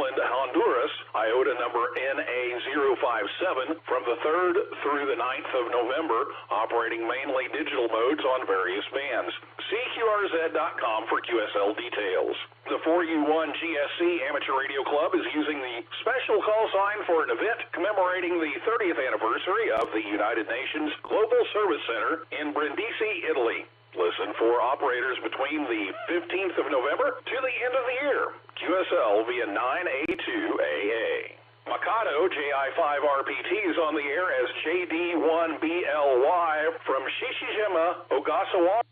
Island, Honduras, IOTA number NA057, from the 3rd through the 9th of November, operating mainly digital modes on various bands. See QRZ.com for QSL details. The 4U1 GSC Amateur Radio Club is using the special call sign for an event commemorating the 30th anniversary of the United Nations Global Service Center in Brindisi, Italy. Listen for operators between the 15th of November to the end of the year. QSL via 9A2AA. Mikado JI5RPT is on the air as JD1BLY from Shishijima, Ogasawa.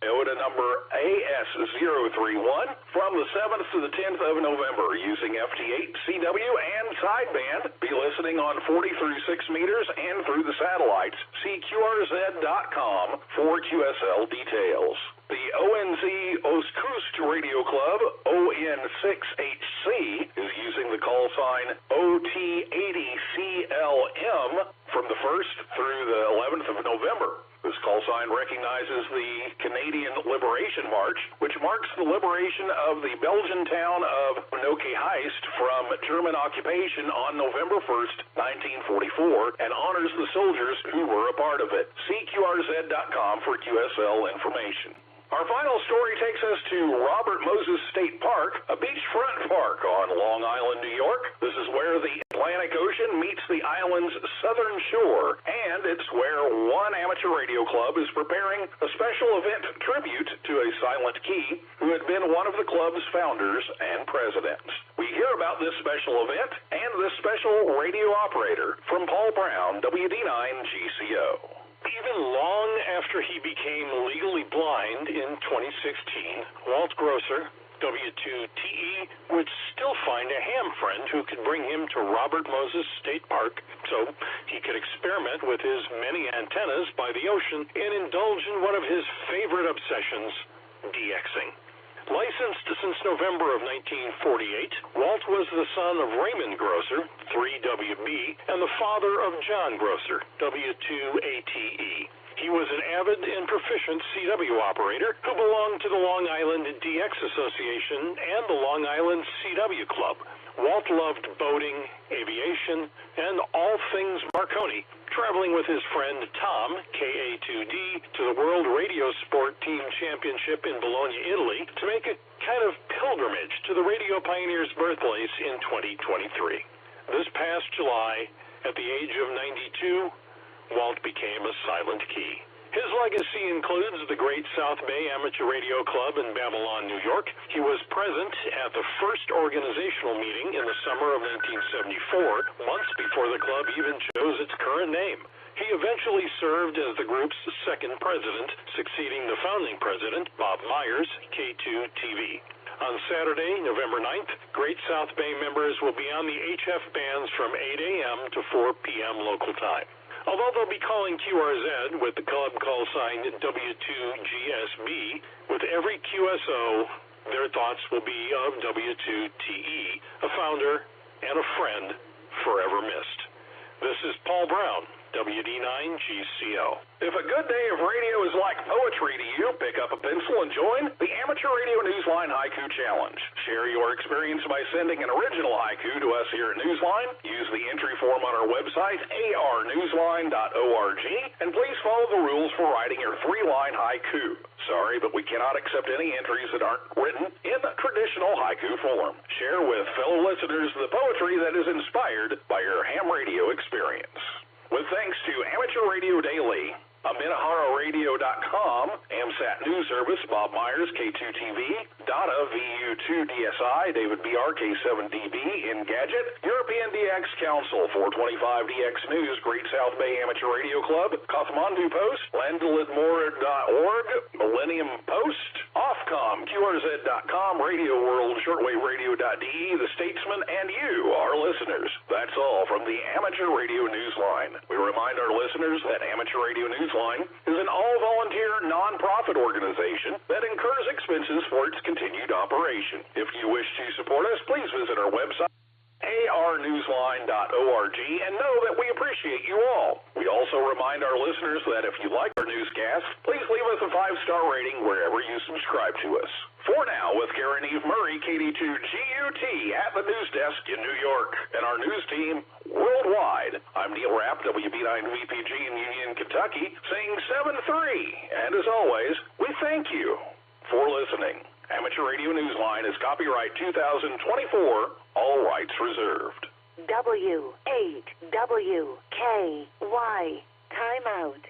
IOTA number AS031 from the 7th to the 10th of November using FT8, CW, and sideband. Be listening on 40 through 6 meters and through the satellites. See QRZ.com for QSL details. The ONZ Ostkust Radio Club, ON6HC, is using the call sign OT80CLM from the 1st through the 11th of November. This call sign recognizes the Canadian Liberation March, which marks the liberation of the Belgian town of Nokke-Heist from German occupation on November 1st, 1944, and honors the soldiers who were a part of it. See QRZ.com for QSL information. Our final story takes us to Robert Moses State Park, a beachfront park on Long Island, New York. This is where the Atlantic Ocean meets the island's southern shore, and it's where one amateur radio club is preparing a special event tribute to a silent key who had been one of the club's founders and presidents. We hear about this special event and this special radio operator from Paul Brown, WD9GCO. Even long after he became legally blind in 2016, Walt Grosser, W2TE, would still find a ham friend who could bring him to Robert Moses State Park so he could experiment with his many antennas by the ocean and indulge in one of his favorite obsessions, DXing. Licensed since November of 1948, Walt was the son of Raymond Grosser, 3WB, and the father of John Grosser, W2ATE. He was an avid and proficient CW operator who belonged to the Long Island DX Association and the Long Island CW Club. Walt loved boating, aviation, and all things Marconi, traveling with his friend Tom, KA2D, to the World Radio Sport Team Championship in Bologna, Italy, to make a kind of pilgrimage to the radio pioneer's birthplace in 2023. This past July, at the age of 92, Walt became a silent key. His legacy includes the Great South Bay Amateur Radio Club in Babylon, New York. He was present at the first organizational meeting in the summer of 1974, months before the club even chose its current name. He eventually served as the group's second president, succeeding the founding president, Bob Myers, K2TV. On Saturday, November 9th, Great South Bay members will be on the HF bands from 8 a.m. to 4 p.m. local time. Although they'll be calling QRZ with the club call sign W2GSB, with every QSO, their thoughts will be of W2TE, a founder and a friend forever missed. This is Paul Brown, WD9GCO. If a good day of radio is like poetry to you, pick up a pencil and join the Amateur Radio Newsline Haiku Challenge. Share your experience by sending an original haiku to us here at Newsline. Use the entry form on our website, arnewsline.org, and please follow the rules for writing your 3-line haiku. Sorry, but we cannot accept any entries that aren't written in the traditional haiku form. Share with fellow listeners the poetry that is inspired by your ham radio experience. With thanks to Amateur Radio Daily, AminaharaRadio.com, AMSAT News Service, Bob Myers, K2TV, Data, VU2DSI, David BR, K7DB, Engadget, European DX Council, 425DX News, Great South Bay Amateur Radio Club, Kathmandu Post, Landlidmore.org, Millennium Post, Ofcom, QRZ.com, Radio World, ShortwaveRadio.de, The Statesman, and you, our listeners. That's all from the Amateur Radio Newsline. We remind our listeners that Amateur Radio Newsline is an all-volunteer, non-profit organization that incurs expenses for its continued operation. If you wish to support us, please visit our website, arnewsline.org, and know that we appreciate you all. We also remind our listeners that if you like our newscast, please leave us a 5-star rating wherever you subscribe to us. For now, with Karen Eve Murray, KD2GUT at the news desk in New York, and our news team worldwide, I'm Neil Rapp, WB9VPG in Union, Kentucky, saying 7-3. And as always, we thank you for listening. Amateur Radio Newsline is copyright 2024, all rights reserved. W8WKY. Time out.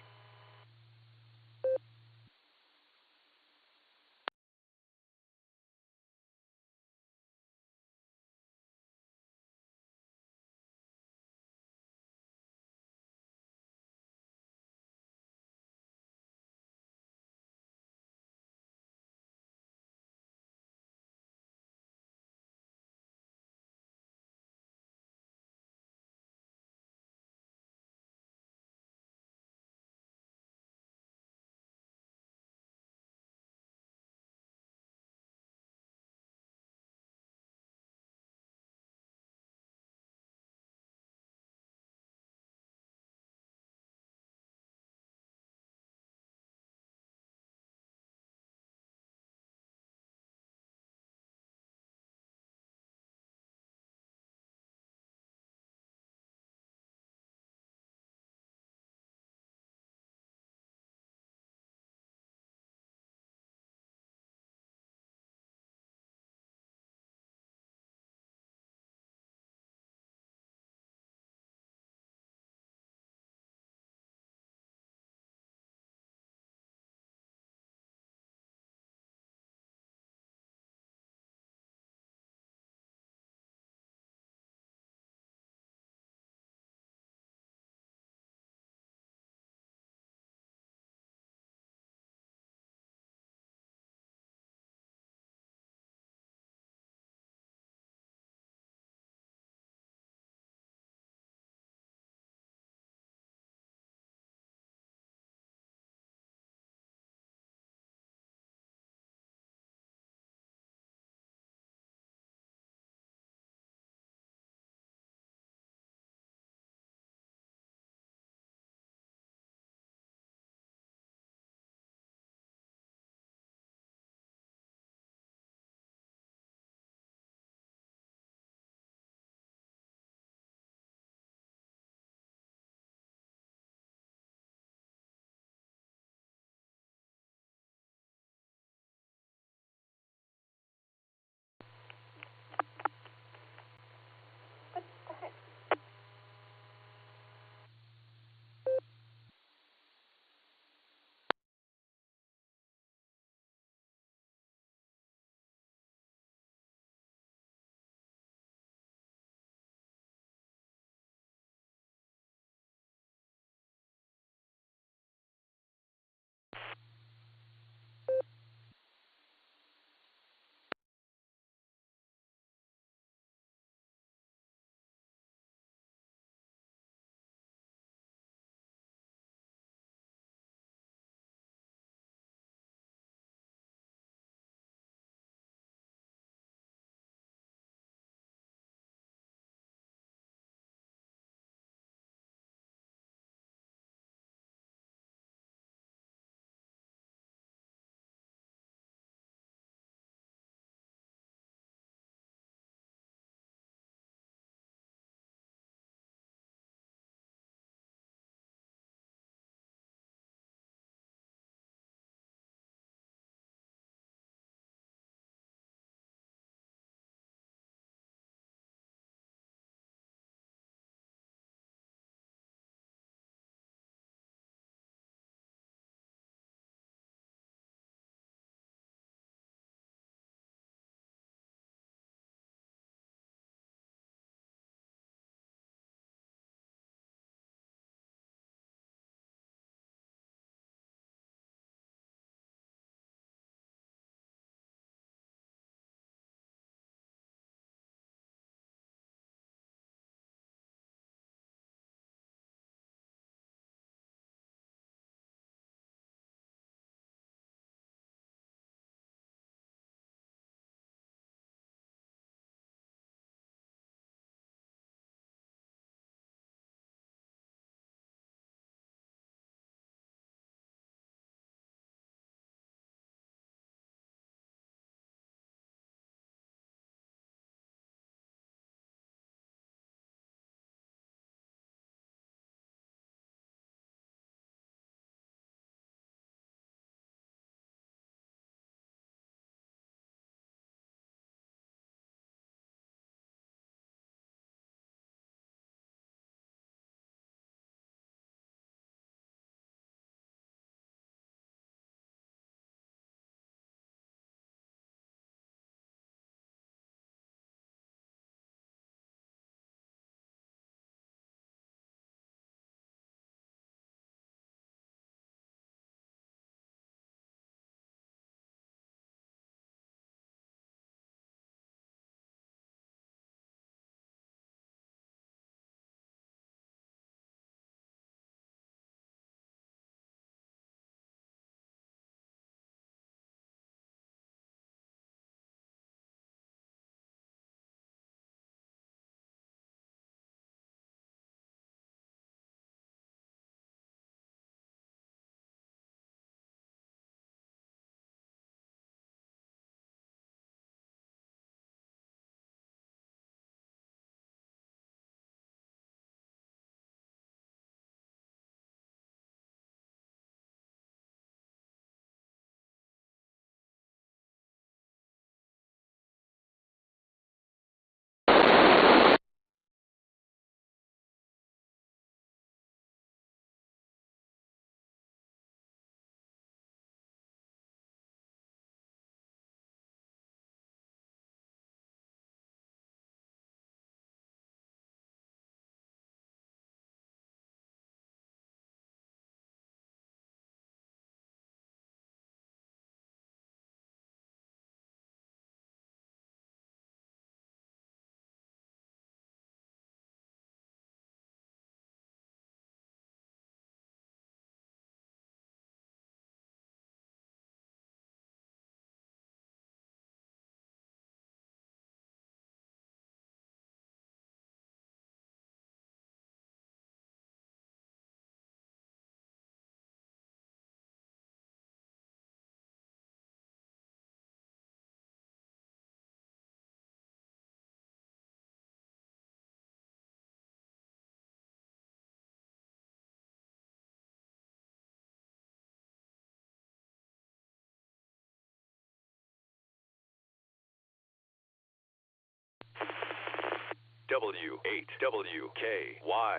W8WKY.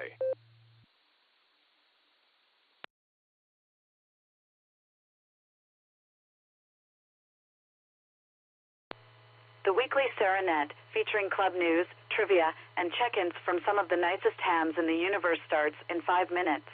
The weekly Serenet, featuring club news, trivia, and check-ins from some of the nicest hams in the universe, starts in 5 minutes.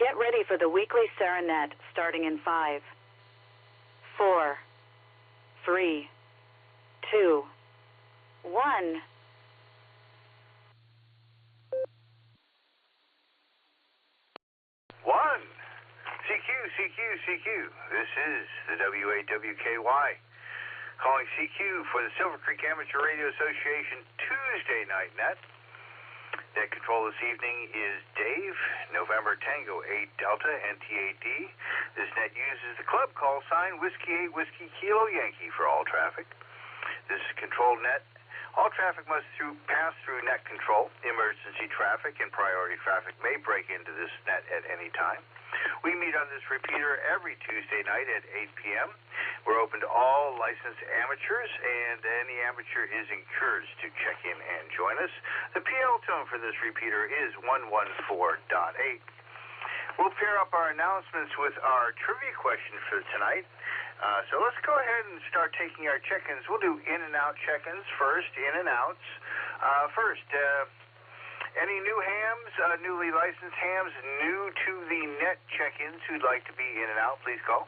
Get ready for the weekly Serenet starting in 5, 4, 3, 2, 1. CQ. This is the WAWKY. Calling CQ for the Silvercreek Amateur Radio Association Tuesday night net. Net control this evening is Dave, November Tango 8 Delta NTAD. This net uses the club call sign Whiskey 8 Whiskey Kilo Yankee for all traffic. This is controlled net. All traffic must pass through net control. Emergency traffic and priority traffic may break into this net at any time. We meet on this repeater every Tuesday night at 8 p.m. We're open to all licensed amateurs, and any amateur is encouraged to check in and join us. The PL tone for this repeater is 114.8. We'll pair up our announcements with our trivia question for tonight. So let's go ahead and start taking our check-ins. We'll do in and out check-ins first, in and outs. Any new hams, newly licensed hams, new to the net check-ins who'd like to be in and out, please call.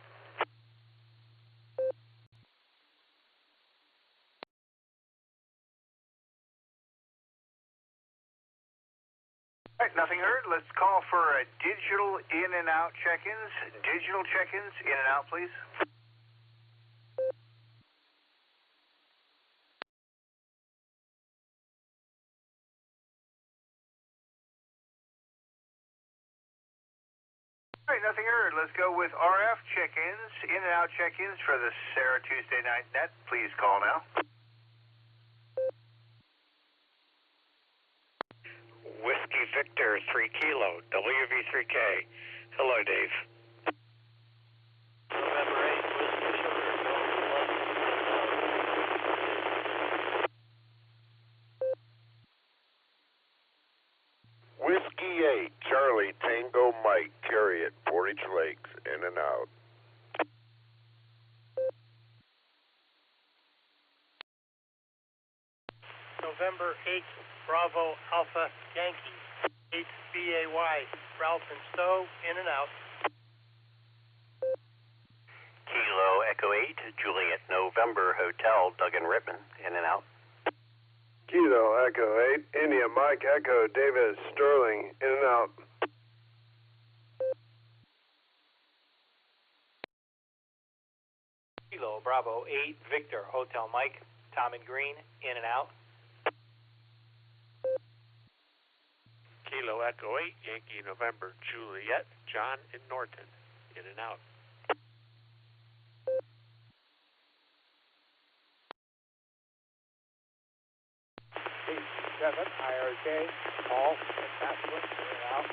All right, nothing heard. Let's call for digital in and out check-ins. Digital check-ins, in and out, please. All right, nothing heard. Let's go with RF check-ins, in and out check-ins for the Sarah Tuesday night net. Please call now. Whiskey Victor 3 Kilo, WV3K. Hello, Dave. November 8, Whiskey 8, Charlie Tango Mike, Chariot, Portage Lakes, in and out. November 8th, Bravo Alpha Yankee, 8 BAY, Ralph and Stowe, in and out. Kilo Echo 8, Juliet November Hotel, Doug and Rittman, in and out. Kilo Echo 8, India Mike Echo, David Sterling, in and out. Kilo Bravo 8, Victor Hotel Mike, Tom and Green, in and out. Kilo Echo 8, Yankee November Juliet, John and Norton, in and out. Seven IRJ, Paul and Maslin, in and out.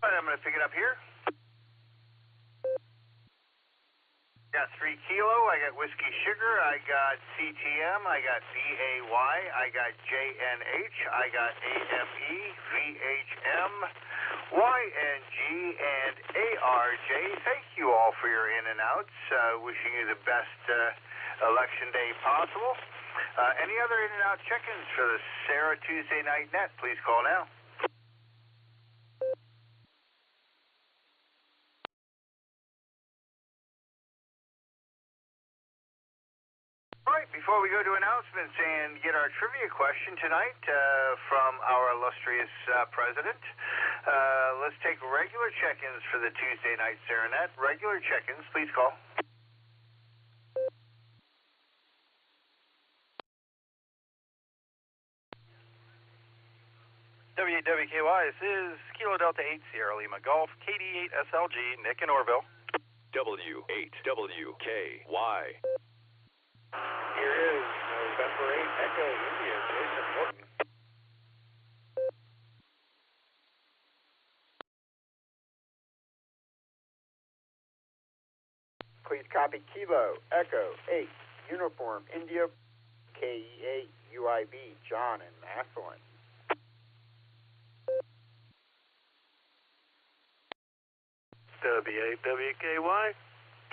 All right, I'm going to pick it up here. Got 3 Kilo, I got Whiskey Sugar, I got CTM, I got BAY, I got JNH, I got AME, VHM, YNG, and ARJ. Thank you all for your in and outs. Wishing you the best election day possible. Any other in and out check-ins for the Sarah Tuesday night net? Please call now. All right, before we go to announcements and get our trivia question tonight from our illustrious president, let's take regular check-ins for the Tuesday night Serenet. Regular check-ins, please call. WWKY, this is Kilo Delta 8 Sierra Lima Golf, KD8 SLG, Nick in Orville. W8WKY. Here is November 8, Echo India, Jason Morton. Please copy Kilo Echo 8, Uniform India, KE8 UIB, John and Maslin. W8WKY,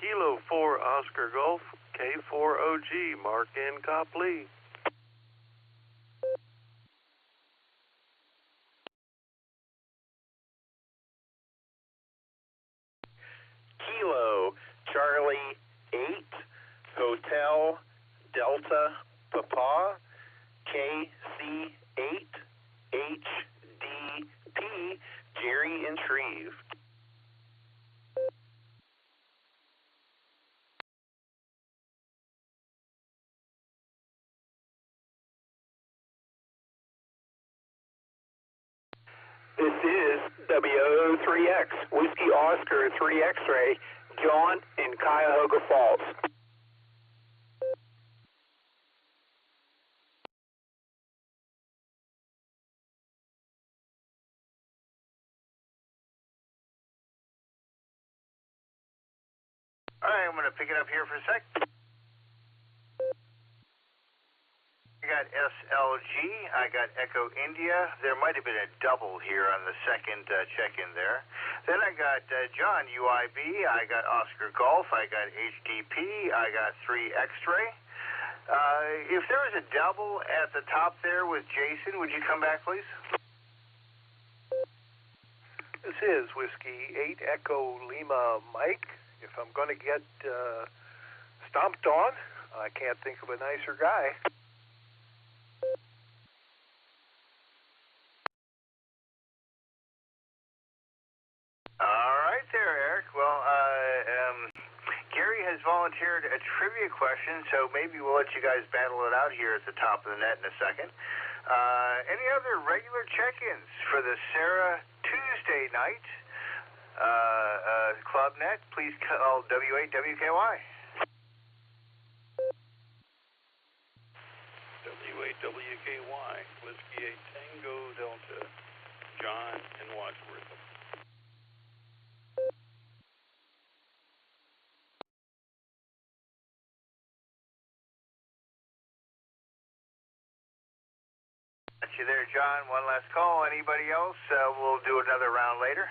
Kilo 4 Oscar Golf, K4OG, Mark N. Copley. Kilo Charlie 8 Hotel Delta Papa KC8 HDP Jerry and Shreve. This is WO3X, Whiskey Oscar 3 X-Ray, John in Cuyahoga Falls. All right, I'm going to pick it up here for a sec. I got SLG, I got Echo India. There might have been a double here on the second check-in there. Then I got John UIB, I got Oscar Golf, I got HDP, I got 3 X-Ray. If there was a double at the top there with Jason, would you come back, please? This is Whiskey 8 Echo Lima Mike. If I'm going to get stomped on, I can't think of a nicer guy. All right there, Eric. Well, Gary has volunteered a trivia question, so maybe we'll let you guys battle it out here at the top of the net in a second. Any other regular check-ins for the Sarah Tuesday night Club Net? Please call W8WKY. W8WKY, Whiskey 8 Tango Delta, John in Wadsworth. Got you there, John. One last call. Anybody else? We'll do another round later.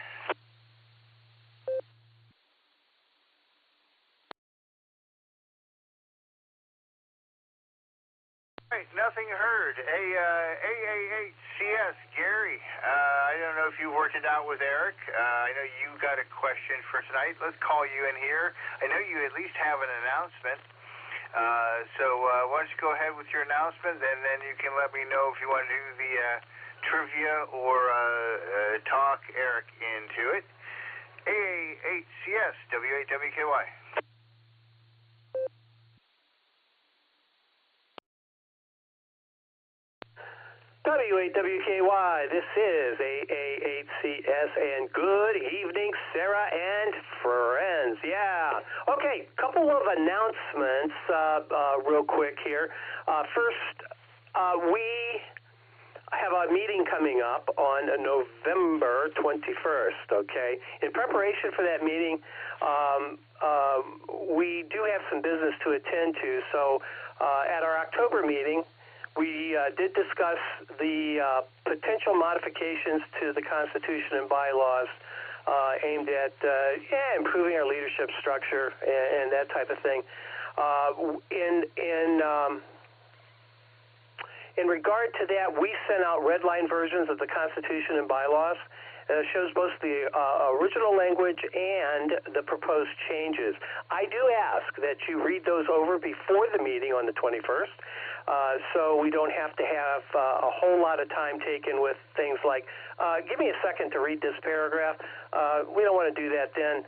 All right, nothing heard. AA8CS, Gary. I don't know if you worked it out with Eric. I know you got a question for tonight. Let's call you in here. I know you at least have an announcement. So why don't you go ahead with your announcement, and then you can let me know if you want to do the trivia or talk Eric into it. AA8CS, W8WKY. W8WKY, this is AA8CS, and good evening, Sarah and friends. Yeah. Okay, couple of announcements real quick here. First, we have a meeting coming up on November 21st, okay? In preparation for that meeting, we do have some business to attend to, so at our October meeting, we did discuss the potential modifications to the Constitution and bylaws aimed at improving our leadership structure and that type of thing. In regard to that, we sent out red-line versions of the Constitution and bylaws. It shows both the original language and the proposed changes. I do ask that you read those over before the meeting on the 21st, so we don't have to have a whole lot of time taken with things like, give me a second to read this paragraph. We don't want to do that then.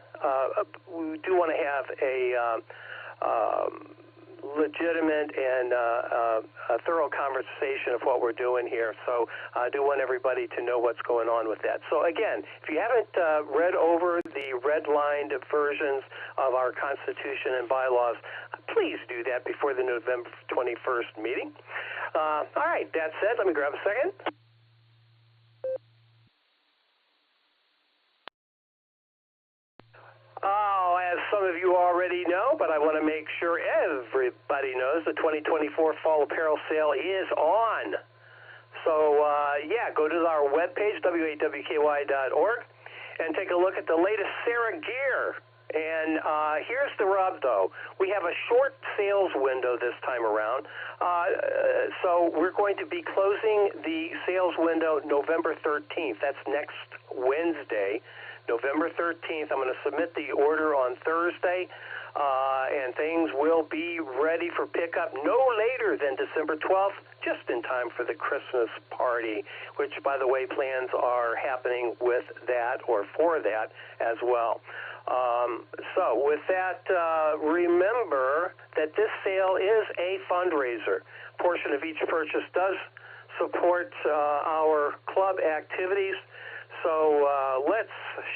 We do want to have a legitimate and a thorough conversation of what we're doing here. So I do want everybody to know what's going on with that. So again, if you haven't read over the red-lined versions of our Constitution and bylaws, please do that before the November 21st meeting. All right, that said, let me grab a second. Oh, as some of you already know, but I want to make sure everybody knows, the 2024 fall apparel sale is on. So, yeah, go to our webpage, w8wky.org, and take a look at the latest Sarah gear. And here's the rub, though. We have a short sales window this time around. So we're going to be closing the sales window November 13th. That's next Wednesday, November 13th. I'm going to submit the order on Thursday, and things will be ready for pickup no later than December 12th, just in time for the Christmas party, which, by the way, plans are happening with that or for that as well. So with that, remember that this sale is a fundraiser. A portion of each purchase does support our club activities. So let's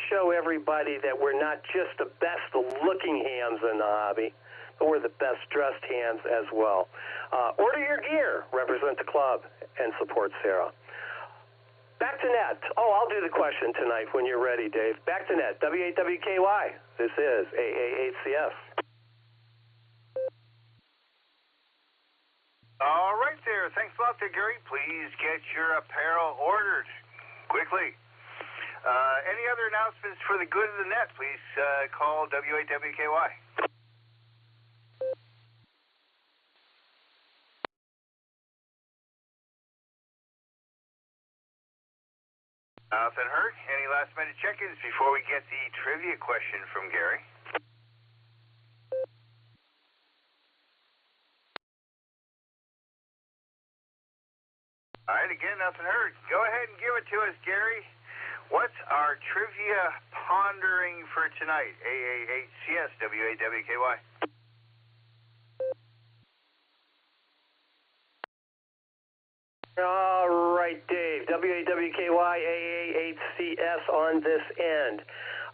show everybody that we're not just the best-looking hands in the hobby, but we're the best-dressed hands as well. Order your gear, represent the club, and support Sarah. Back to net. Oh, I'll do the question tonight when you're ready, Dave. Back to net. W8WKY. This is AA8CS. All right there. Thanks a lot there, Gary. Please get your apparel ordered quickly. Any other announcements for the good of the net, please call W8WKY. Nothing heard. Any last-minute check-ins before we get the trivia question from Gary? All right, again, nothing heard. Go ahead and give it to us, Gary. What's our trivia pondering for tonight? AA8CS, W8WKY. All right, Dave. W8WKY, AA8CS on this end.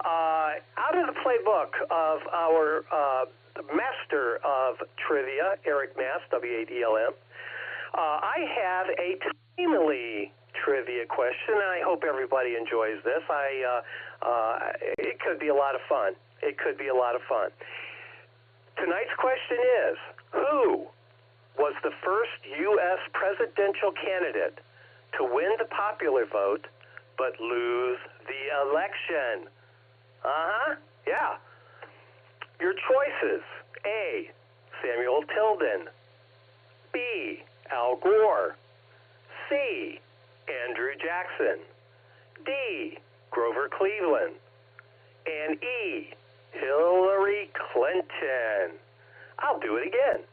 Out of the playbook of our master of trivia, Eric Mass, W8ELM, I have a timely trivia question, and I hope everybody enjoys this. It could be a lot of fun. It could be a lot of fun. Tonight's question is, who was the first U.S. presidential candidate to win the popular vote but lose the election? Yeah. Your choices: A, Samuel Tilden; B, Al Gore; C, Andrew Jackson; D, Grover Cleveland; and E, Hillary Clinton. I'll do it again.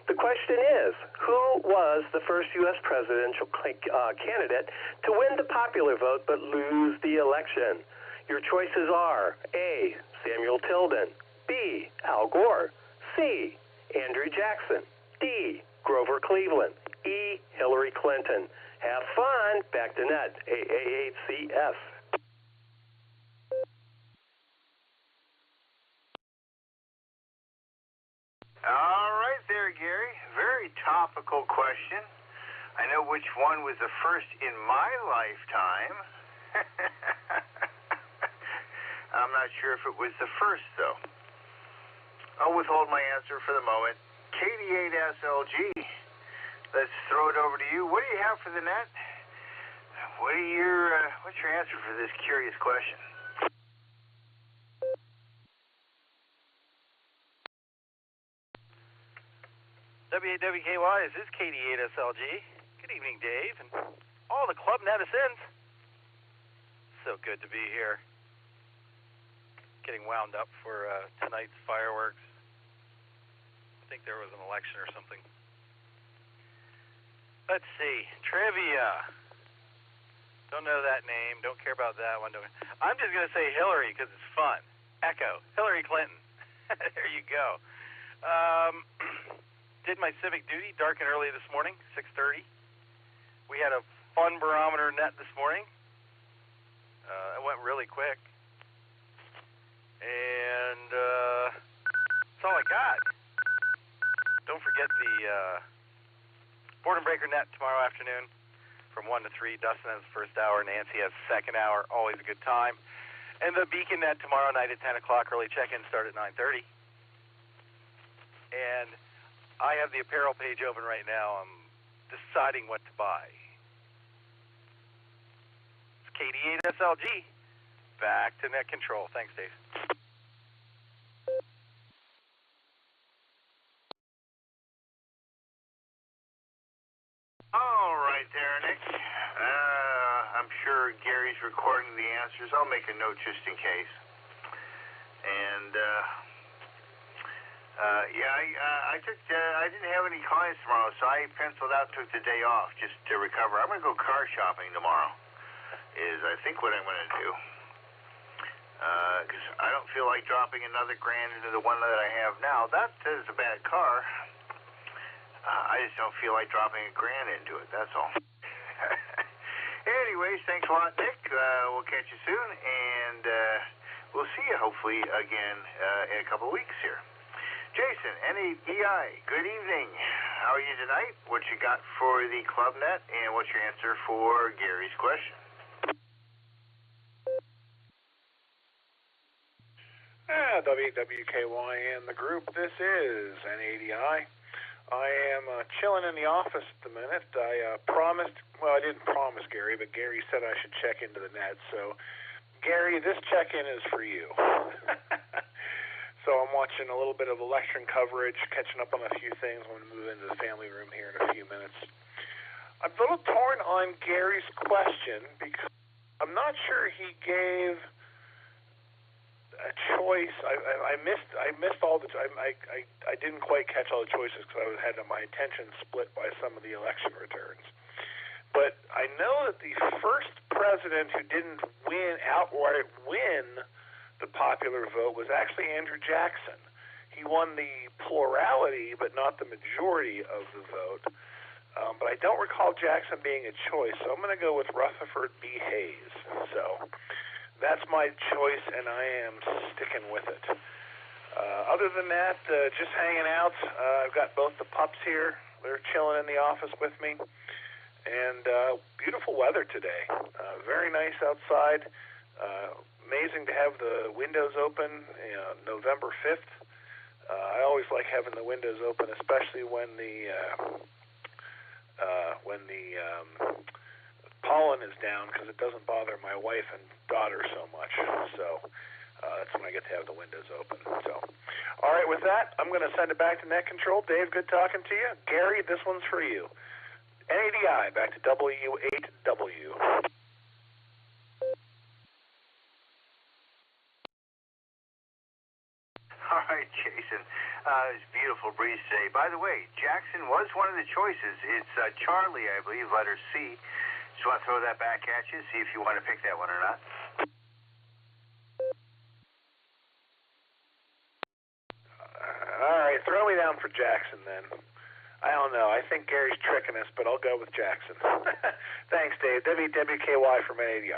The question is, who was the first U.S. presidential candidate to win the popular vote but lose the election? Your choices are A, Samuel Tilden; B, Al Gore; C, Andrew Jackson; D, Grover Cleveland; E, Hillary Clinton. Have fun. Back to net. AA8CS. All right there, Gary. Very topical question. I know which one was the first in my lifetime. I'm not sure if it was the first, though. I'll withhold my answer for the moment. KD8SLG. Let's throw it over to you. What do you have for the net? What's your answer for this curious question? W8WKY, this is KD8SLG. Good evening, Dave, and all the club netizens. So good to be here. Getting wound up for tonight's fireworks. I think there was an election or something. Let's see. Trivia. Don't know that name. Don't care about that one. I'm just going to say Hillary because it's fun. Echo. Hillary Clinton. There you go. Did my civic duty dark and early this morning, 6:30. We had a fun barometer net this morning. It went really quick. And that's all I got. Don't forget the Board and Breaker net tomorrow afternoon from 1 to 3. Dustin has the first hour. Nancy has the second hour. Always a good time. And the Beacon net tomorrow night at 10 o'clock. Early check-in start at 9:30. And I have the apparel page open right now. I'm deciding what to buy. It's KD8SLG. Back to net control. Thanks, Dave. there, Nick. I'm sure Gary's recording the answers. I'll make a note just in case. And I didn't have any clients tomorrow, so I penciled out, took the day off just to recover. I'm going to go car shopping tomorrow, is I think what I'm going to do. Because I don't feel like dropping another grand into the one that I have now. That is a bad car. I just don't feel like dropping $1,000 into it, that's all. Anyways, thanks a lot, Nick. We'll catch you soon, and we'll see you hopefully again in a couple of weeks here. Jason, NADI, good evening. How are you tonight? What you got for the ClubNet, and what's your answer for Gary's question? WWKY and the group, this is NADI. I am chilling in the office at the minute. I didn't promise Gary, but Gary said I should check into the net. So, Gary, this check-in is for you. So I'm watching a little bit of election coverage, catching up on a few things. I'm going to move into the family room here in a few minutes. I'm a little torn on Gary's question because I'm not sure he gave a choice. I missed all the. I didn't quite catch all the choices because I had my attention split by some of the election returns. But I know that the first president who didn't outright win the popular vote was actually Andrew Jackson. He won the plurality, but not the majority of the vote. But I don't recall Jackson being a choice, so I'm going to go with Rutherford B. Hayes. So that's my choice, and I am sticking with it. Other than that, just hanging out. I've got both the pups here. They're chilling in the office with me. And beautiful weather today. Very nice outside. Amazing to have the windows open, November 5th. I always like having the windows open, especially when the pollen is down, because it doesn't bother my wife and daughter so much. So that's when I get to have the windows open. So, all right, with that, I'm going to send it back to Net Control. Dave, good talking to you. Gary, this one's for you. NADI, back to W8W. All right, Jason. It's a beautiful breeze today. By the way, Jackson was one of the choices. It's Charlie, I believe, letter C. Just want to throw that back at you, see if you want to pick that one or not. All right, throw me down for Jackson then. I don't know. I think Gary's tricking us, but I'll go with Jackson. Thanks, Dave. WWKY from NADI.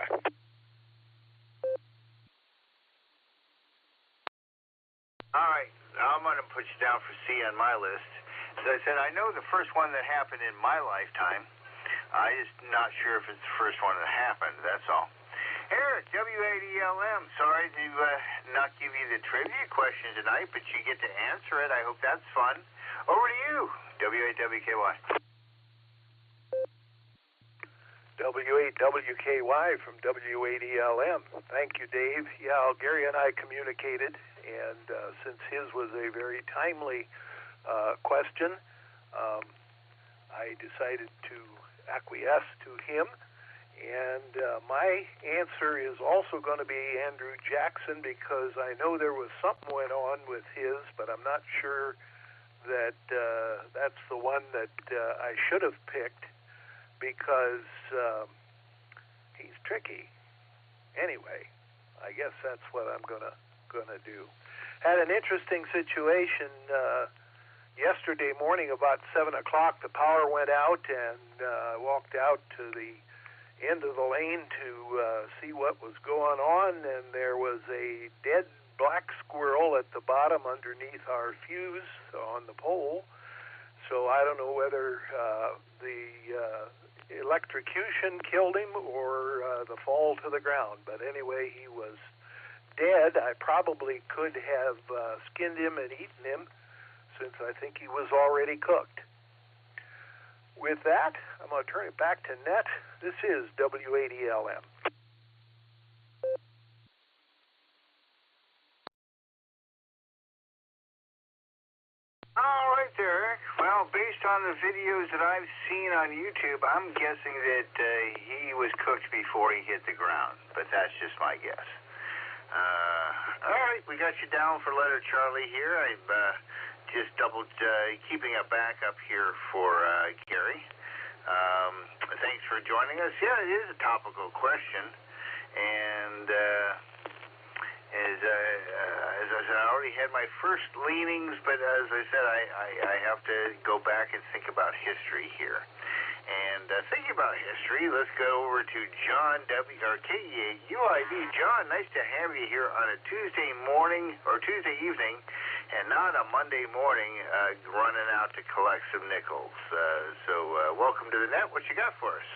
All right, I'm going to put you down for C on my list. As I said, I know the first one that happened in my lifetime. I'm just not sure if it's the first one that happened, that's all. Eric, W8ELM, sorry to not give you the trivia question tonight, but you get to answer it. I hope that's fun. Over to you, W8WKY. W8WKY from W8ELM. Thank you, Dave. Yeah, Gary and I communicated, and since his was a very timely question, I decided to acquiesce to him. And my answer is also going to be Andrew Jackson, because I know there was something went on with his, but I'm not sure that that's the one that I should have picked, because he's tricky. Anyway, I guess that's what I'm gonna do. Had an interesting situation yesterday morning about 7 o'clock. The power went out, and I walked out to the end of the lane to see what was going on, and there was a dead black squirrel at the bottom underneath our fuse on the pole. So I don't know whether the electrocution killed him or the fall to the ground. But anyway, he was dead. I probably could have skinned him and eaten him, since I think he was already cooked. With that, I'm going to turn it back to Net. This is W8ELM. All right there, Eric. Well, based on the videos that I've seen on YouTube, I'm guessing that he was cooked before he hit the ground, but that's just my guess. All right, we got you down for letter Charlie here. I've just keeping a backup here for Gary. Thanks for joining us. Yeah, it is a topical question, and as I said, I already had my first leanings, but as I said, I have to go back and think about history here. And thinking about history, let's go over to John KEA-UIB. John, nice to have you here on a Tuesday morning or Tuesday evening, and not a Monday morning running out to collect some nickels. So welcome to the net. What you got for us?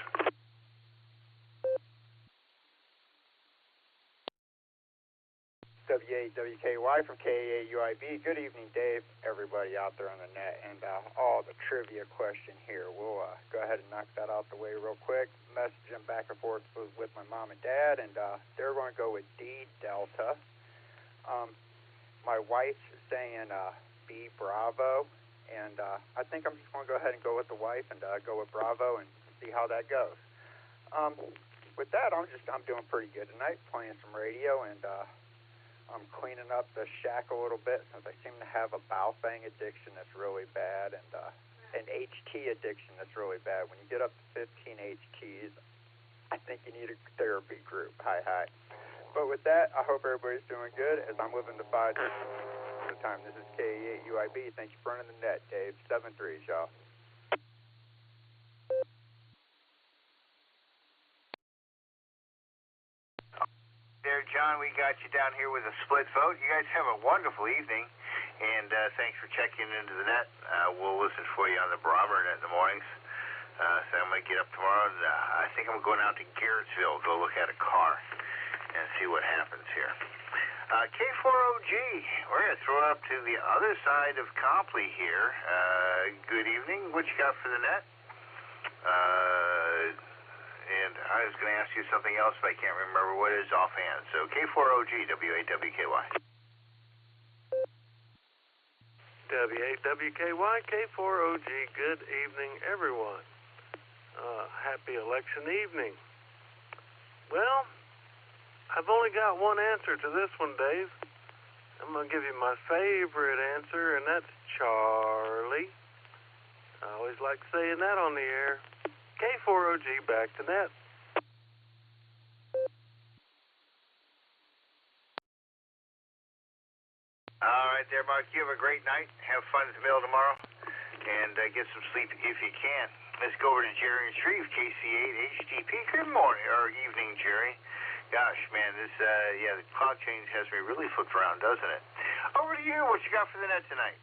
WAWKY from KEA-UIB. Good evening, Dave, everybody out there on the net, and all the trivia question here. We'll go ahead and knock that out the way real quick. Messaging back and forth with my mom and dad, and they're going to go with D Delta. My wife's saying B Bravo, and I think I'm just going to go ahead and go with the wife and go with Bravo and see how that goes. With that, I'm doing pretty good tonight, playing some radio, and I'm cleaning up the shack a little bit since I seem to have a Baofeng addiction that's really bad, and an HT addiction that's really bad. When you get up to 15 HTs, I think you need a therapy group. Hi. But with that, I hope everybody's doing good as I'm living the 5 at a time. This is KEA-UIB. Thank you for running the net, Dave. 7-3, y'all. There, John, we got you down here with a split vote. You guys have a wonderful evening, and thanks for checking into the net. We'll listen for you on the barometer net in the mornings. So I'm going to get up tomorrow, and I think I'm going out to Garrettsville, go look at a car and see what happens here. K4OG, we're going to throw it up to the other side of Copley here. Good evening. What you got for the net? And I was going to ask you something else, but I can't remember what it is offhand. So K4OG, WAWKY. WAWKY, K4OG, good evening, everyone. Happy election evening. Well, I've only got one answer to this one, Dave. I'm going to give you my favorite answer, and that's Charlie. I always like saying that on the air. K4OG, back to net. All right there, Mark. You have a great night. Have fun at the mill tomorrow, and get some sleep if you can. Let's go over to Jerry and Shreve, KC8 HTP. Good morning, or evening, Jerry. Gosh, man, this, the clock change has me really flipped around, doesn't it? Over to you. What you got for the net tonight?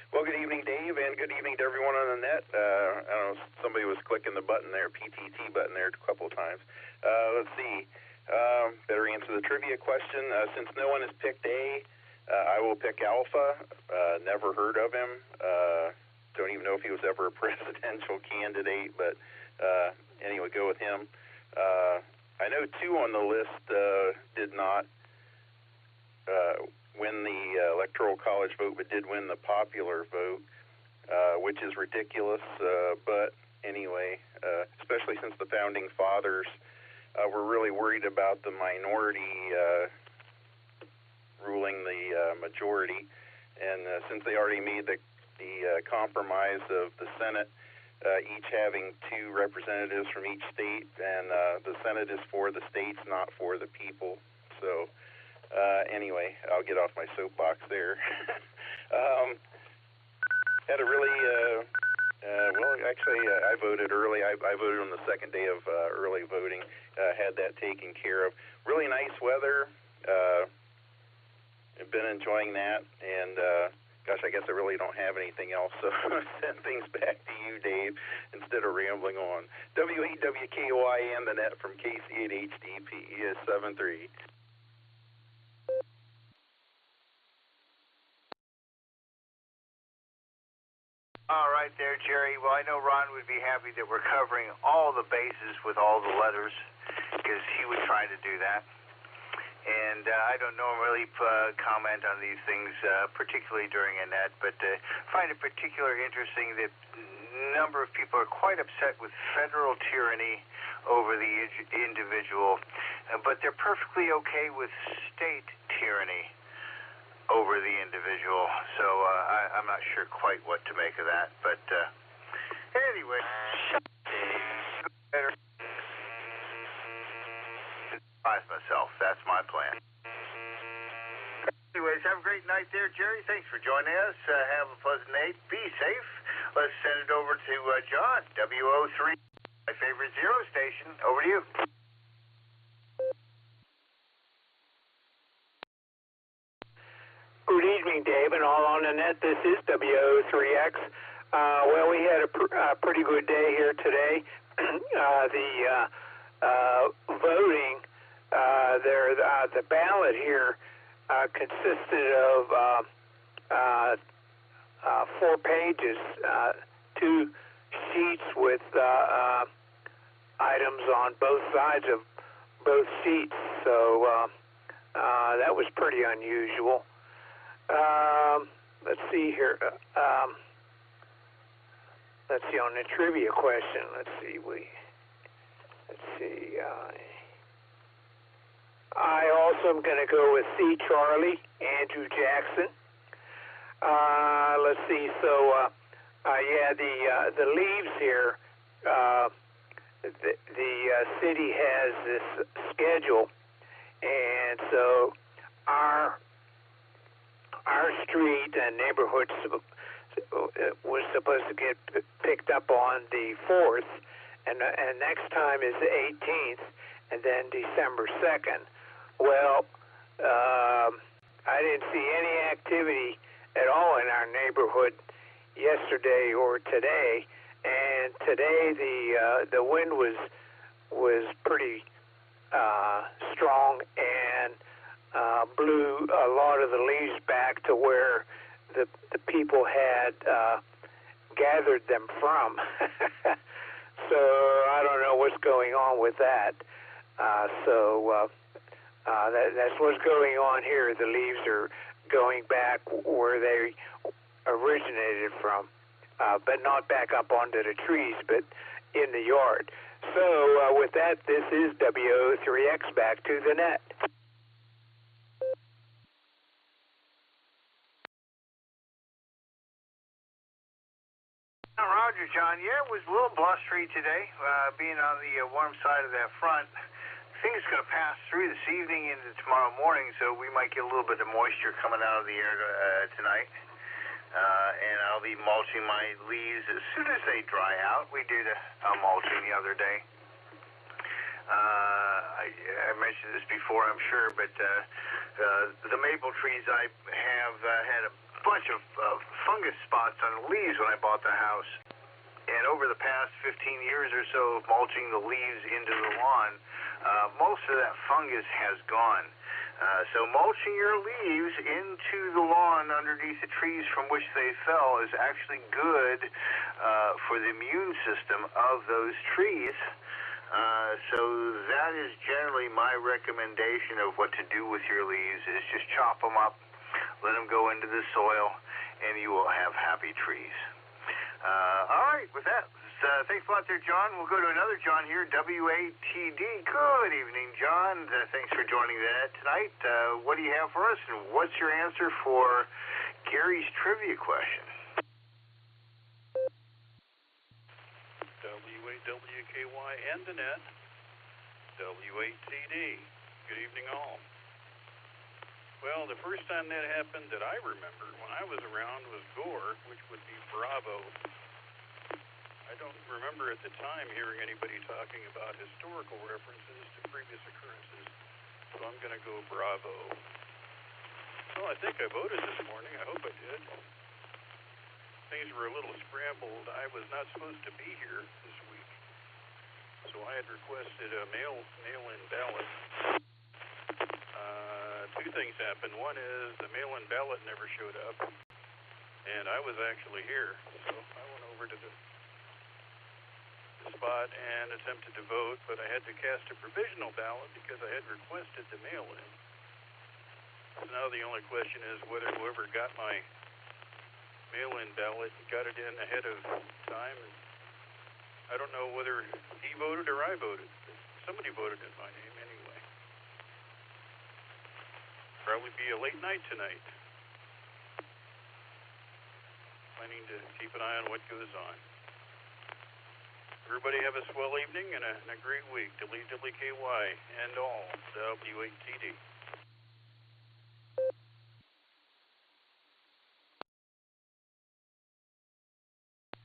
Well, good evening, Dave, and good evening to everyone on the net. I don't know, somebody was clicking the button there, PTT button there a couple of times. Let's see. Better answer the trivia question. Since no one has picked A, I will pick Alpha. Never heard of him. Don't even know if he was ever a presidential candidate, but anyway, go with him. I know 2 on the list did not win the Electoral College vote, but did win the popular vote, which is ridiculous. But anyway, especially since the Founding Fathers were really worried about the minority ruling the majority, and since they already made the compromise of the Senate each having 2 representatives from each state, and the Senate is for the states, not for the people. So anyway, I'll get off my soapbox there. Had a really, I voted early. I voted on the second day of early voting. Had that taken care of. Really nice weather. I've been enjoying that, and gosh, I guess I really don't have anything else, so I'm going to send things back to you, Dave, instead of rambling on. WAWKY and the net from KC8HDP is 7-3. All right, night there, Jerry. Well, I know Ron would be happy that we're covering all the bases with all the letters, because he would try to do that. And I don't normally comment on these things, particularly during a net, but find it particularly interesting that a number of people are quite upset with federal tyranny over the individual, but they're perfectly okay with state tyranny over the individual. So I'm not sure quite what to make of that. But anyway, better advise myself. That's my plan. Anyways, have a great night there, Jerry. Thanks for joining us. Have a pleasant night. Be safe. Let's send it over to John, WO3, my favorite zero station. Over to you. Good evening, Dave, and all on the net. This is WO3X. Well, we had a pretty good day here today. The voting, the ballot here consisted of 4 pages, 2 sheets with items on both sides of both seats. So that was pretty unusual. Let's see here. Let's see on the trivia question. Let's see. I also am going to go with C. Charlie, Andrew Jackson. Let's see. So, yeah, the leaves here. The city has this schedule, and so our street and neighborhood was supposed to get picked up on the 4th, and next time is the 18th, and then December 2nd. Well, I didn't see any activity at all in our neighborhood yesterday or today, and today the wind was pretty strong and blew a lot of the leaves back to where the people had gathered them from. So I don't know what's going on with that. That's what's going on here. The leaves are going back where they originated from, but not back up onto the trees, but in the yard. So with that, this is WO3X back to the net. Roger, John. Yeah, it was a little blustery today, being on the warm side of that front. I think it's going to pass through this evening into tomorrow morning, so we might get a little bit of moisture coming out of the air tonight. And I'll be mulching my leaves as soon as they dry out. We did a mulching the other day. I mentioned this before, I'm sure, but the maple trees I have had a bunch of fungus spots on the leaves when I bought the house. And over the past 15 years or so of mulching the leaves into the lawn, most of that fungus has gone. So mulching your leaves into the lawn underneath the trees from which they fell is actually good for the immune system of those trees. So that is generally my recommendation of what to do with your leaves, is just chop them up, let them go into the soil, and you will have happy trees. All right, with that, thanks a lot there, John. We'll go to another John here, WATD. Good evening, John. Thanks for joining the net tonight. What do you have for us, and what's your answer for Gary's trivia question? WAWKY and the net, WATD. Good evening, all. Well, the first time that happened that I remember when I was around was Gore, which would be Bravo. I don't remember at the time hearing anybody talking about historical references to previous occurrences, so I'm going to go Bravo. Well, I think I voted this morning. I hope I did. Things were a little scrambled. I was not supposed to be here this week, so I had requested a mail-in ballot. Two things happened. One is the mail-in ballot never showed up, and I was actually here, so I went over over to the spot and attempted to vote, but I had to cast a provisional ballot because I had requested to mail in. So now the only question is whether whoever got my mail-in ballot got it in ahead of time. And I don't know whether he voted or I voted. Somebody voted in my name anyway. Probably be a late night tonight. Planning to keep an eye on what goes on. Everybody have a swell evening and a great week. WWKY and all W8TD.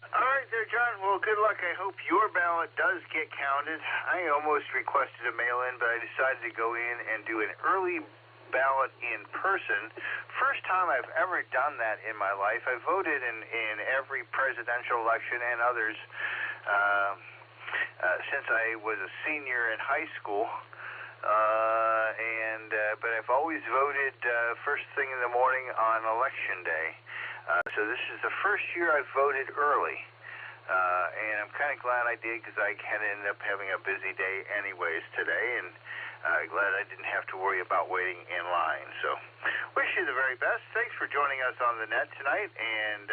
All right there, John. Well, good luck. I hope your ballot does get counted. I almost requested a mail-in, but I decided to go in and do an early ballot in person. First time I've ever done that in my life. I voted in every presidential election and others since I was a senior in high school. But I've always voted first thing in the morning on election day. So this is the first year I've voted early. And I'm kind of glad I did because I had ended up having a busy day anyways today, and glad I didn't have to worry about waiting in line. So wish you the very best. Thanks for joining us on the net tonight, and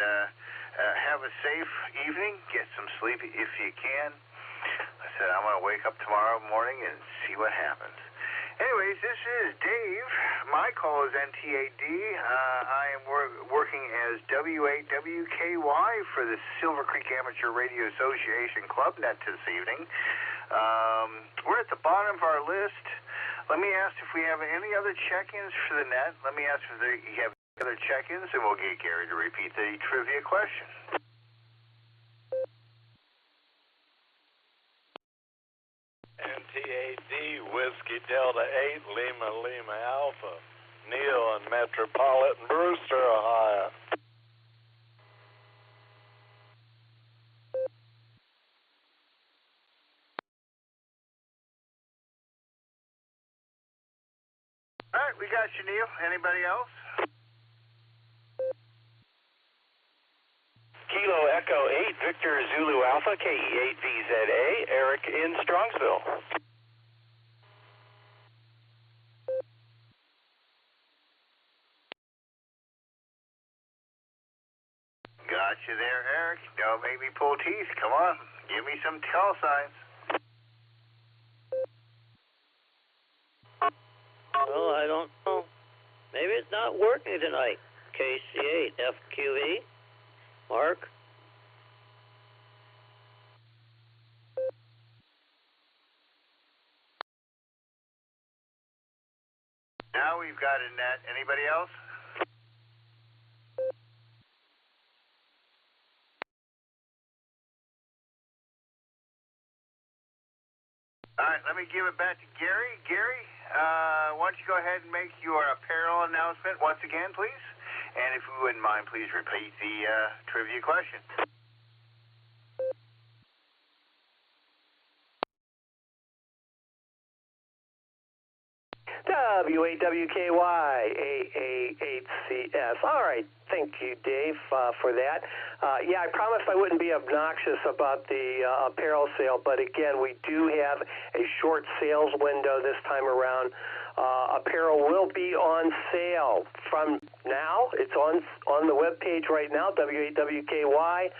have a safe evening. Get some sleep if you can. I said I'm going to wake up tomorrow morning and see what happens. Anyways, this is Dave. My call is NTAD. I am working as W8WKY for the Silvercreek Amateur Radio Association Club Net this evening. We're at the bottom of our list. Let me ask if we have any other check-ins for the net. Let me ask if you have other check-ins, and we'll get Gary to repeat the trivia question. NTAD, Whiskey Delta 8, Lima Lima Alpha, Neil in Metropolitan Brewster, Ohio. All right, we got you, Neil. Anybody else? Kilo Echo 8, Victor Zulu Alpha, KE8VZA, Eric in Strongsville. Got you there, Eric. Don't make me pull teeth. Come on, give me some call signs. Well, I don't know. Maybe it's not working tonight. KC8, FQE. Mark? Now we've got a net. Anybody else? All right, let me give it back to Gary. Gary, why don't you go ahead and make your apparel announcement once again, please? And if you wouldn't mind, please repeat the trivia question. W8WKY AA8CS. All right, thank you, Dave, for that. Yeah, I promised I wouldn't be obnoxious about the apparel sale, but again, we do have a short sales window this time around. Apparel will be on sale from now. It's on the web page right now, W8WKY.org.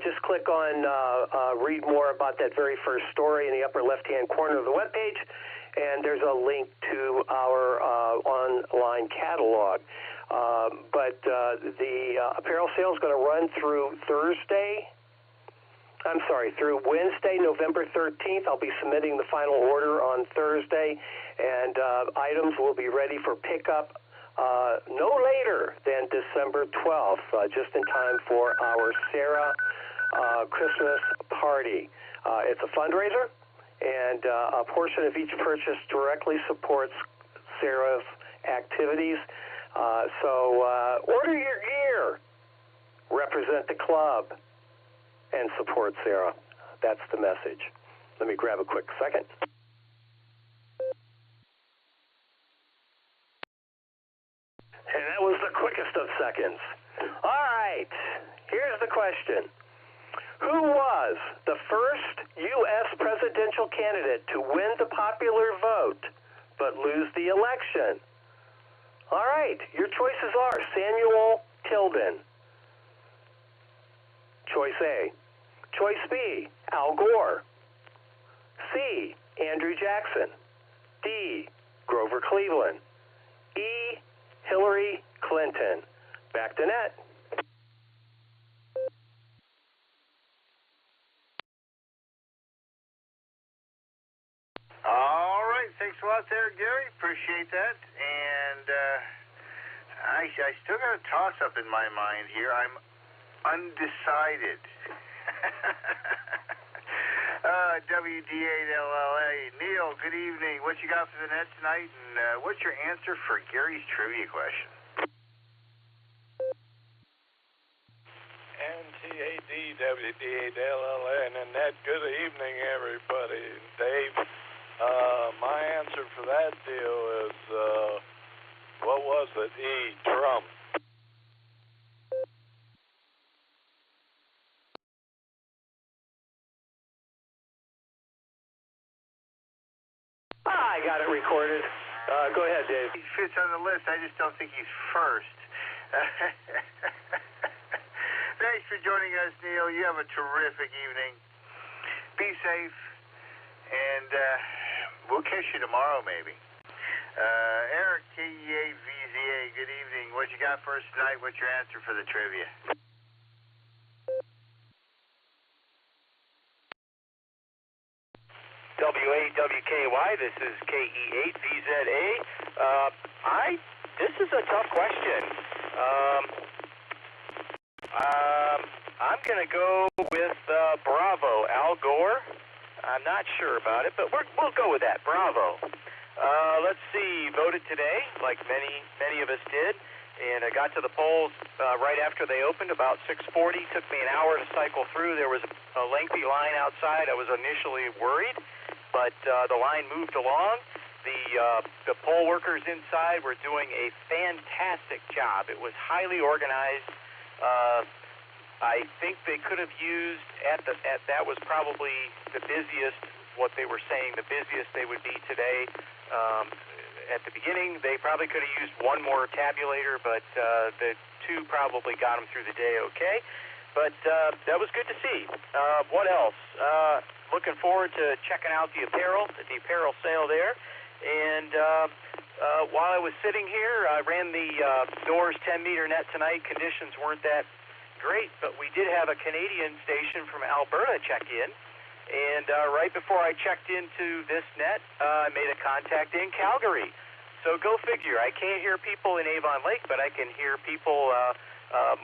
Just click on read more about that very first story in the upper left-hand corner of the web page, and there's a link to our online catalog. But the apparel sale is going to run through through Wednesday, November 13th. I'll be submitting the final order on Thursday, and items will be ready for pickup no later than December 12th, just in time for our Sarah Christmas party. It's a fundraiser, and a portion of each purchase directly supports Sarah's activities. So order your gear, represent the club, and support Sarah. That's the message. Let me grab a quick second. And that was the quickest of seconds. All right. Here's the question. Who was the first U.S. presidential candidate to win the popular vote but lose the election? All right, your choices are Samuel Tilden. Choice A. Choice B, Al Gore. C, Andrew Jackson. D, Grover Cleveland. E, Hillary Clinton. Back to net. All right, thanks a lot there, Gary. Appreciate that. And I still got a toss-up in my mind here. I'm undecided. WD8LLA. Neil, good evening. What you got for the net tonight? And what's your answer for Gary's trivia question? NTAD, WD8LLA, and Annette, good evening, everybody. Dave, my answer for that deal is, what was it? E, Trump. I got it recorded. Go ahead, Dave. He fits on the list. I just don't think he's first. Thanks for joining us, Neil. You have a terrific evening. Be safe, and we'll catch you tomorrow, maybe. Eric, KE8VZA, good evening. What you got for us tonight? What's your answer for the trivia? W8WKY, this is KE8VZA. This is a tough question. I'm going to go with Bravo, Al Gore. I'm not sure about it, but we'll go with that. Bravo. Let's see, voted today, like many of us did, and I got to the polls right after they opened, about 6:40. Took me an hour to cycle through. There was a lengthy line outside. I was initially worried, but the line moved along. The poll workers inside were doing a fantastic job. It was highly organized. I think they could have used that was probably the busiest. What they were saying, the busiest they would be today. At the beginning, they probably could have used one more tabulator, but the two probably got them through the day okay. But that was good to see. What else? Looking forward to checking out the apparel sale there. And while I was sitting here, I ran the Doors 10-meter net tonight. Conditions weren't that great, but we did have a Canadian station from Alberta check in. And right before I checked into this net, I made a contact in Calgary. So go figure. I can't hear people in Avon Lake, but I can hear people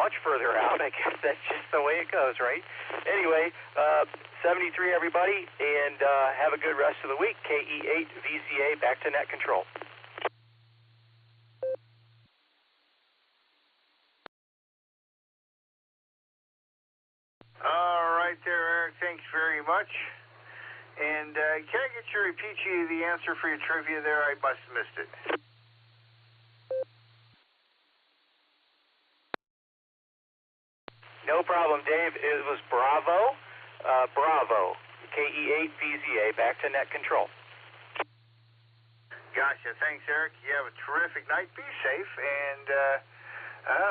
much further out. I guess that's just the way it goes, right? Anyway, 73 everybody, and have a good rest of the week. KE8VZA, back to net control. All right there, Eric. Thanks very much. And can I get you to repeat the answer for your trivia there? I must have missed it. No problem, Dave. It was Bravo. Bravo. KE8VZA, back to net control. Gotcha. Thanks, Eric. You have a terrific night. Be safe, and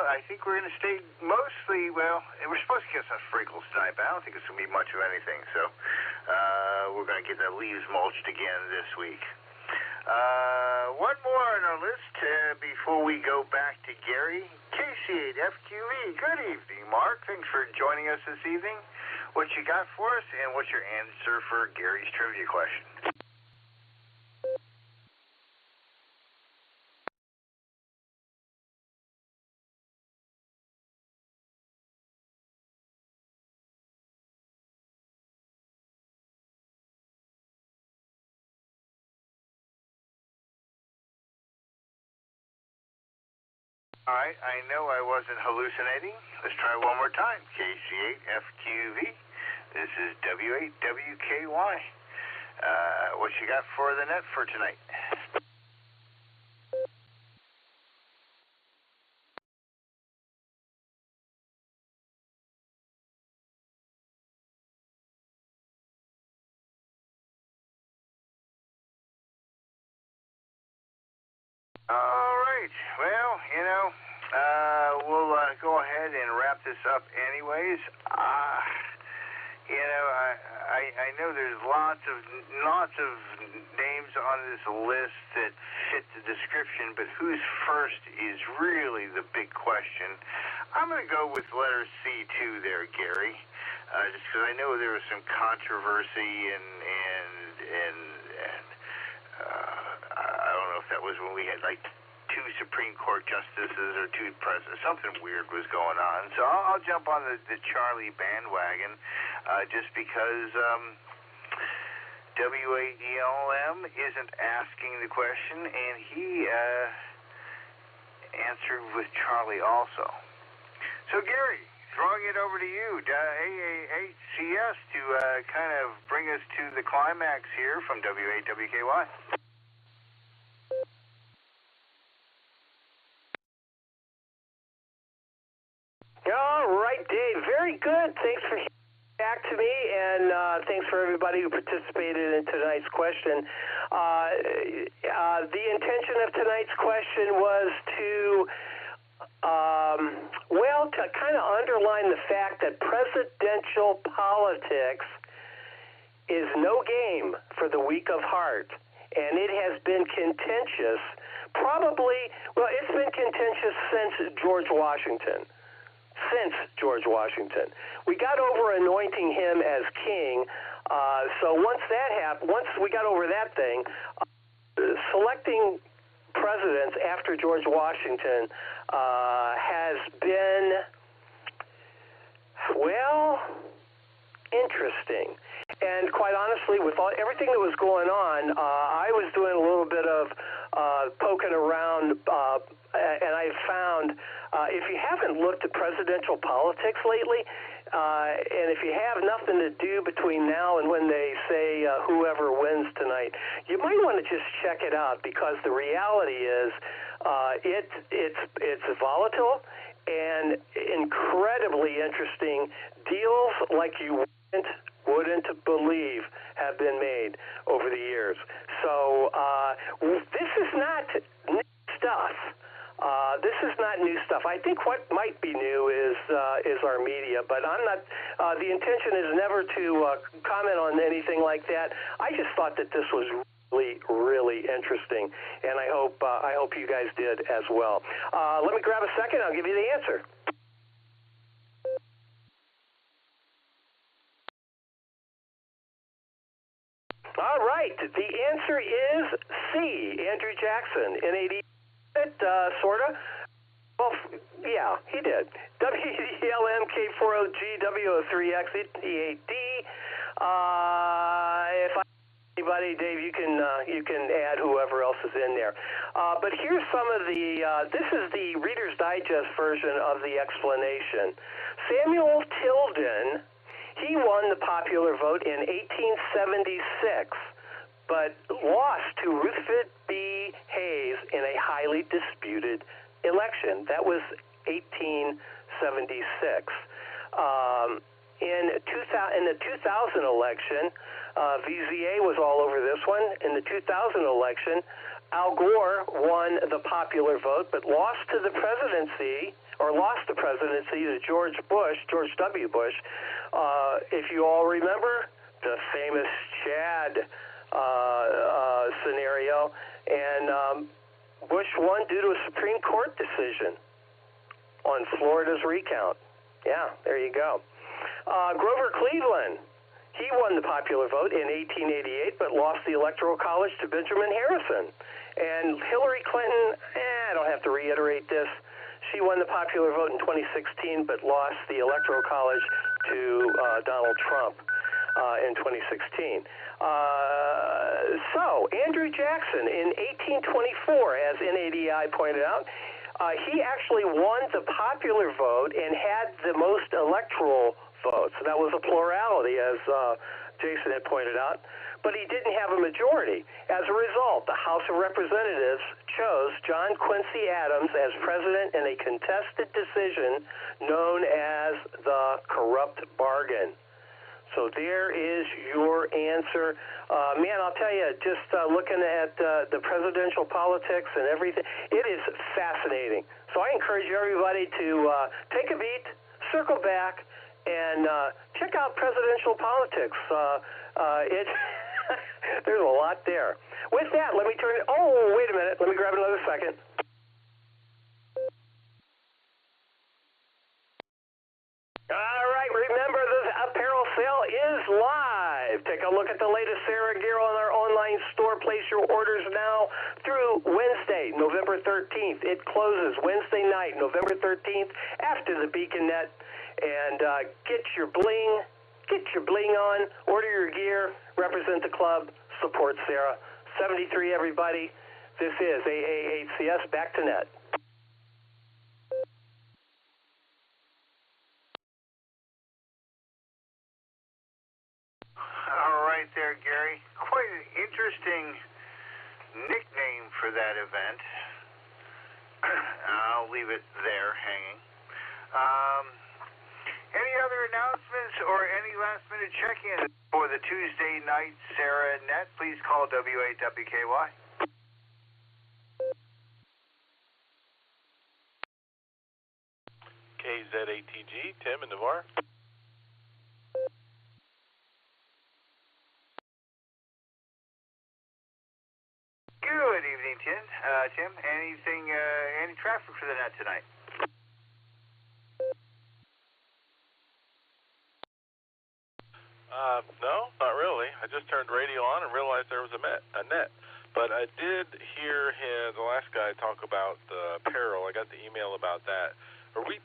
I think we're going to stay mostly, well, we're supposed to get some sprinkles tonight, but I don't think it's going to be much of anything, so we're going to get the leaves mulched again this week. One more on our list before we go back to Gary. KC8FQE, good evening, Mark. Thanks for joining us this evening. What you got for us, and what's your answer for Gary's trivia question? All right, I know I wasn't hallucinating. Let's try one more time. KC8FQV. This is W8WKY. What you got for the net for tonight? All right. Well, we'll go ahead and wrap this up anyways. I know there's lots of names on this list that fit the description, but who's first is really the big question. I'm going to go with letter C2 there, Gary, just because I know there was some controversy and I don't know if that was when we had like 2 Supreme Court justices or 2 presidents. Something weird was going on. So I'll jump on the Charlie bandwagon just because WADLM isn't asking the question, and he answered with Charlie also. So, Gary, throwing it over to you, AAHCS, to kind of bring us to the climax here from WAWKY. All right, Dave. Very good. Thanks for back to me, and thanks for everybody who participated in tonight's question. The intention of tonight's question was to kind of underline the fact that presidential politics is no game for the weak of heart, and it has been contentious. It's been contentious since George Washington. We got over anointing him as king. So once we got over that thing, selecting presidents after George Washington has been, interesting. And quite honestly, with everything that was going on, I was doing a little bit of poking around, and I found if you haven't looked at presidential politics lately, and if you have nothing to do between now and when they say whoever wins tonight, you might want to just check it out, because the reality is it's volatile and incredibly interesting. Deals like you wouldn't believe have been made over the years. So this is not new stuff. This is not new stuff. I think what might be new is our media, but I'm not. The intention is never to comment on anything like that. I just thought that this was really interesting, and I hope you guys did as well. Let me grab a second. I'll give you the answer. All right. The answer is C. Andrew Jackson, NAD. Sorta. Well, yeah, he did. WDLM K40G W03X If anybody, Dave, you can add whoever else is in there. But here's some of the. This is the Reader's Digest version of the explanation. Samuel Tilden. He won the popular vote in 1876, but lost to Ruthven B. Hayes in a highly disputed election. That was 1876. In the 2000 election, VZA was all over this one. In the 2000 election, Al Gore won the popular vote, but lost the presidency to George W. Bush. If you all remember the famous Chad scenario, and Bush won due to a Supreme Court decision on Florida's recount. Yeah, there you go. Grover Cleveland, he won the popular vote in 1888, but lost the Electoral College to Benjamin Harrison. And Hillary Clinton, I don't have to reiterate this. She won the popular vote in 2016, but lost the Electoral College to Donald Trump in 2016. So, Andrew Jackson, in 1824, as NADI pointed out, he actually won the popular vote and had the most electoral votes. That was a plurality, as Jason had pointed out. But he didn't have a majority. As a result, the House of Representatives chose John Quincy Adams as president in a contested decision known as the corrupt bargain. So there is your answer. Man, I'll tell you, just looking at the presidential politics and everything, it is fascinating. So I encourage everybody to take a beat, circle back, and check out presidential politics. There's a lot there. With that, let me turn it. Oh, wait a minute. Let me grab another second. All right, remember the apparel sale is live. Take a look at the latest Sarah gear on our online store. Place your orders now through Wednesday, November 13th. It closes Wednesday night, November 13th, after the Beacon Net. And get your bling on, order your gear, represent the club, support Sarah. 73, everybody. This is AAHCS, back to net. All right there, Gary. Quite an interesting nickname for that event. I'll leave it there hanging. Any other announcements or any last-minute check-in for the Tuesday night Sarah Net? Please call W8WKY. KZATG, Tim and Navarre. Good evening, Tim. Any traffic for the net tonight? No, not really. I just turned radio on and realized there was a net. But I did hear the last guy talk about the apparel. I got the email about that. Do you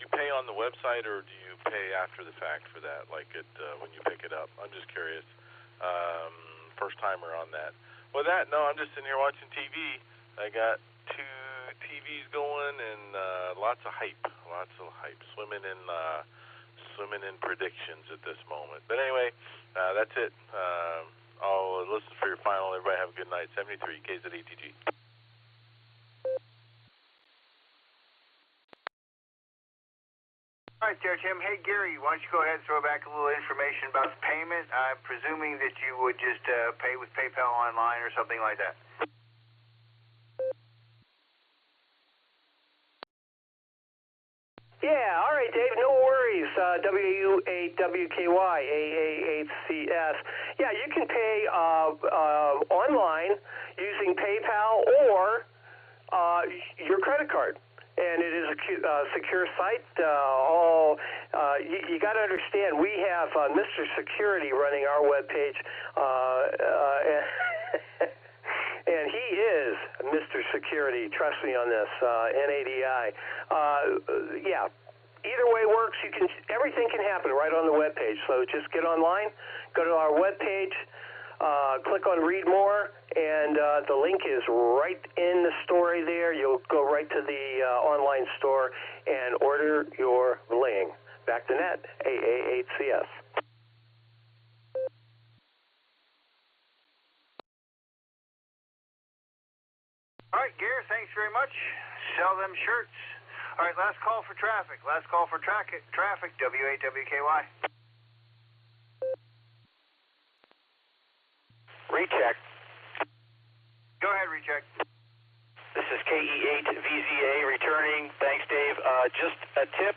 pay on the website or do you pay after the fact for that, like when you pick it up? I'm just curious. First timer on that. With that, no, I'm just sitting here watching TV. I got 2 TVs going and lots of hype. Swimming in predictions at this moment. But anyway, that's it. I'll listen for your final. Everybody have a good night. 73 KZATG. All right there, Tim. Hey, Gary, why don't you go ahead and throw back a little information about the payment? I'm presuming that you would just pay with PayPal online or something like that. Yeah, all right, Dave, no worries. WU8WKY, AAHCS. Yeah, you can pay online using PayPal or your credit card. And it is a secure site. You got to understand, we have Mr. Security running our webpage, and he is Mr. Security. Trust me on this. NADI. Yeah. Either way works. Everything can happen right on the webpage. So just get online, go to our webpage. Click on Read More, and the link is right in the story there. You'll go right to the online store and order your bling. Back to net, AAHCS. All right, Gare, thanks very much. Sell them shirts. All right, last call for traffic. Traffic, W8WKY. Recheck. Go ahead, recheck. This is KE8VZA returning. Thanks, Dave. Just a tip,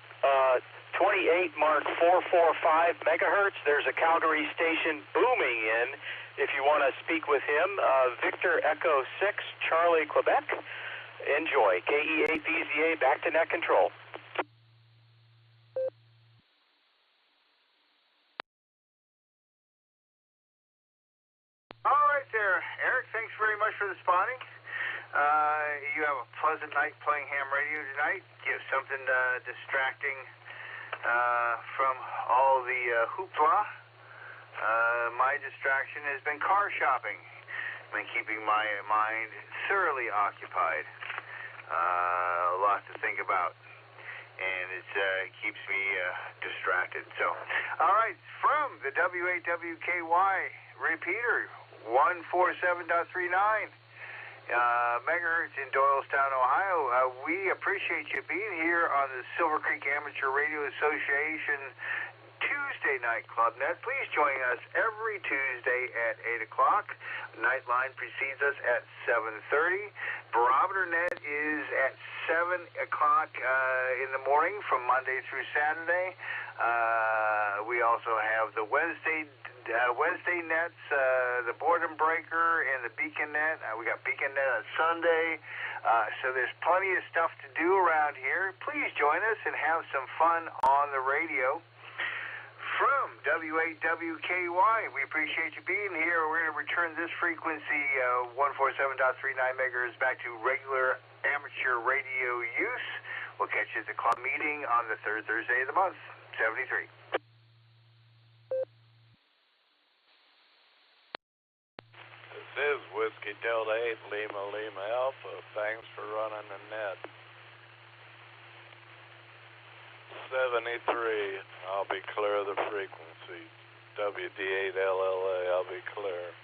28 Mark 445 megahertz. There's a Calgary station booming in. If you want to speak with him, Victor Echo 6, Charlie, Quebec. Enjoy. KE8VZA, back to net control. All right there, Eric, thanks very much for the spotting. You have a pleasant night playing ham radio tonight. Give something distracting from all the hoopla. My distraction has been car shopping. I've been keeping my mind thoroughly occupied. A lot to think about. And it keeps me distracted. So, all right, from the W8WKY repeater, 147.39 megahertz in Doylestown, Ohio. We appreciate you being here on the Silvercreek Amateur Radio Association Tuesday Night ClubNet. Please join us every Tuesday at 8 o'clock. Nightline precedes us at 7:30. Barometer Net is at 7 o'clock in the morning from Monday through Saturday. We also have the Wednesday nets, the Boredom Breaker, and the Beacon Net. We got Beacon Net on Sunday. So there's plenty of stuff to do around here. Please join us and have some fun on the radio. From W8WKY, we appreciate you being here. We're going to return this frequency, 147.39 megahertz, back to regular amateur radio use. We'll catch you at the club meeting on the third Thursday of the month, 73. This is Whiskey Delta 8 Lima Lima Alpha. Thanks for running the net. 73, I'll be clear of the frequency. WD8LLA, I'll be clear.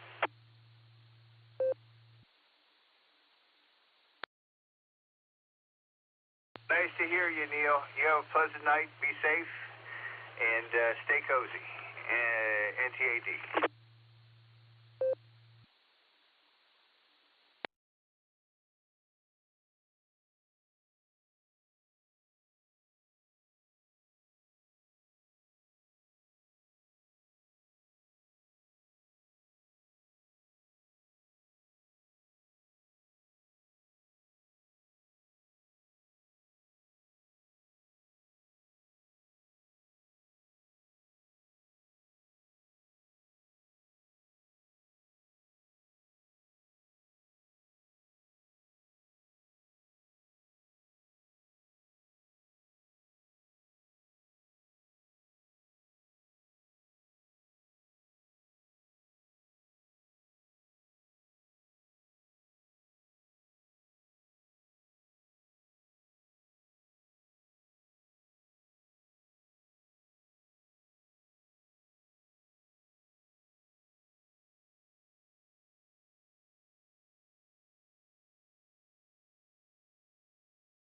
Nice to hear you, Neil. You have a pleasant night. Be safe and stay cozy. NTAD.